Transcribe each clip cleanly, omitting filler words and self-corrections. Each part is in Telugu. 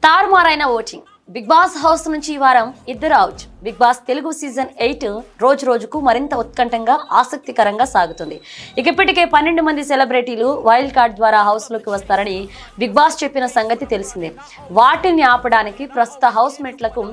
తారుమారైన ఓటింగ్ బిగ్ బాస్ హౌస్ నుంచి ఈ వారం ఇద్దరు out. Bigg Boss Telugu season 8 రోజు రోజుకు మరింత ఉత్కంఠంగా ఆసక్తికరంగా సాగుతుంది. ఇప్పటికే 12 మంది సెలబ్రిటీలు వైల్డ్ కార్డ్ ద్వారా హౌస్ లోకి వస్తారని బిగ్ బాస్ చెప్పిన సంగతి తెలిసిందే. వాటిని ఆపడానికి ప్రస్తుత హౌస్ మేట్లకు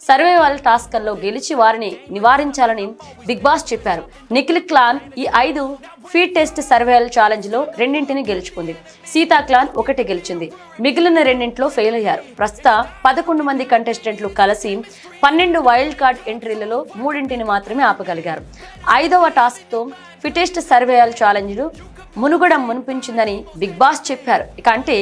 సర్వైవల్ టాస్క్ల్లో గెలిచి వారిని నివారించాలని బిగ్ బాస్ చెప్పారు. నిఖిల్ క్లాన్ ఈ 5 ఫీట్ టెస్ట్ సర్వైవల్ ఛాలెంజ్ లో 2 గెలుచుకుంది. సీతా క్లాన్ 1 గెలిచింది. మిగిలిన 2 ఫెయిల్ అయ్యారు. ప్రస్తుత 11 మంది కంటెస్టెంట్లు కలిసి 12 వైల్డ్ కార్డ్ ఎంట్రీలలో 3 మాత్రమే ఆపగలిగారు. 5వ టాస్క్ తో ఫిటెస్ట్ సర్వైవల్ ఛాలెంజ్ మునుగడ మునిపించిందని బిగ్ బాస్ చెప్పారు. అంటే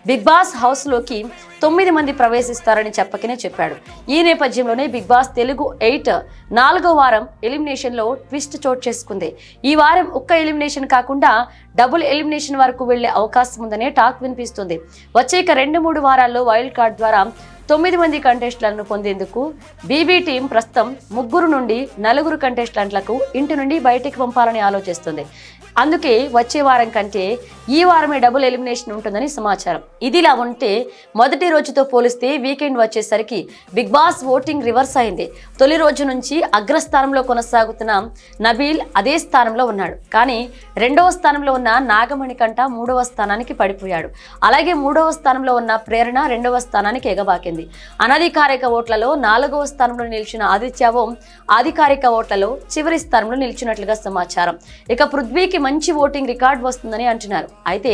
బిగ్ బాస్ హౌస్ లోకి 9 మంది ప్రవేశిస్తారని చెప్పకనే చెప్పాడు. ఈ నేపథ్యంలోనే బిగ్ బాస్ తెలుగు 8 4వ వారం ఎలిమినేషన్ లో ట్విస్ట్ చోటు చేసుకుంది. ఈ వారం ఒక్క ఎలిమినేషన్ కాకుండా డబుల్ ఎలిమినేషన్ వరకు వెళ్లే అవకాశం ఉందనే టాక్ వినిపిస్తుంది. వచ్చే 2-3 వారాల్లో వైల్డ్ కార్డ్ ద్వారా 9 మంది కంటెస్టెంట్లను పొందేందుకు బీబీ టీం ప్రస్తుతం 3 నుండి 4 కంటెస్టెంట్లకు ఇంటి నుండి బయటికి పంపాలని ఆలోచిస్తుంది. అందుకే వచ్చే వారం కంటే ఈ వారమే డబుల్ ఎలిమినేషన్ ఉంటుందని సమాచారం. ఇదిలా ఉంటే మొదటి రోజుతో పోలిస్తే వీకెండ్ వచ్చేసరికి బిగ్ బాస్ ఓటింగ్ రివర్స్ అయింది. తొలి రోజు నుంచి అగ్రస్థానంలో కొనసాగుతున్న నబీల్ అదే స్థానంలో ఉన్నాడు. కానీ 2వ స్థానంలో ఉన్న నాగమణికంట 3వ స్థానానికి పడిపోయాడు. అలాగే 3వ స్థానంలో ఉన్న ప్రేరణ 2వ స్థానానికి ఎగబాకింది. అనధికారిక ఓట్లలో 4వ స్థానంలో నిలిచిన ఆదిత్యవం అధికారిక ఓట్లలో చివరి స్థానంలో నిలిచినట్లుగా సమాచారం. ఇక పృథ్వీకి మంచి ఓటింగ్ రికార్డ్ వస్తుందని అంటున్నారు. అయితే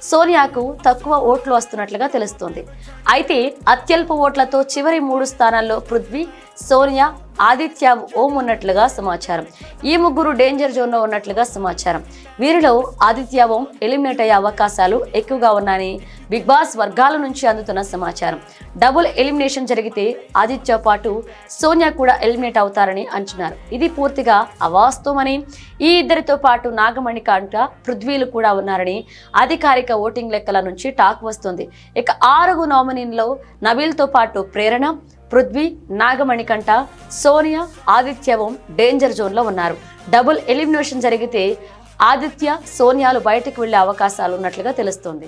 సోనియాకు తక్కువ ఓట్లు వస్తున్నట్లుగా తెలుస్తోంది. అయితే అత్యల్ప ఓట్లతో చివరి 3 స్థానాల్లో పృథ్వీ, సోనియా, ఆదిత్య ఓం ఉన్నట్లుగా సమాచారం. ఈ 3 డేంజర్ జోన్లో ఉన్నట్లుగా సమాచారం. వీరిలో ఆదిత్య ఓం ఎలిమినేట్ అయ్యే అవకాశాలు ఎక్కువగా ఉన్నాయని బిగ్ బాస్ వర్గాల నుంచి అందుతున్న సమాచారం. డబుల్ ఎలిమినేషన్ జరిగితే ఆదిత్య పాటు సోనియా కూడా ఎలిమినేట్ అవుతారని అంటున్నారు. ఇది పూర్తిగా అవాస్తవమని, ఈ ఇద్దరితో పాటు నాగమణికంట, పృథ్వీలు కూడా ఉన్నారని అధికారిక ఓటింగ్ లెక్కల నుంచి టాక్ వస్తుంది. ఇక 6 నామినీల్లో నబీల్తో పాటు ప్రేరణ, పృథ్వీ, నాగమణికంట, సోనియా, ఆదిత్యవం డేంజర్ జోన్లో ఉన్నారు. డబుల్ ఎలిమినేషన్ జరిగితే ఆదిత్య, సోనియాలు బయటకు వెళ్లే అవకాశాలు ఉన్నట్లుగా తెలుస్తోంది.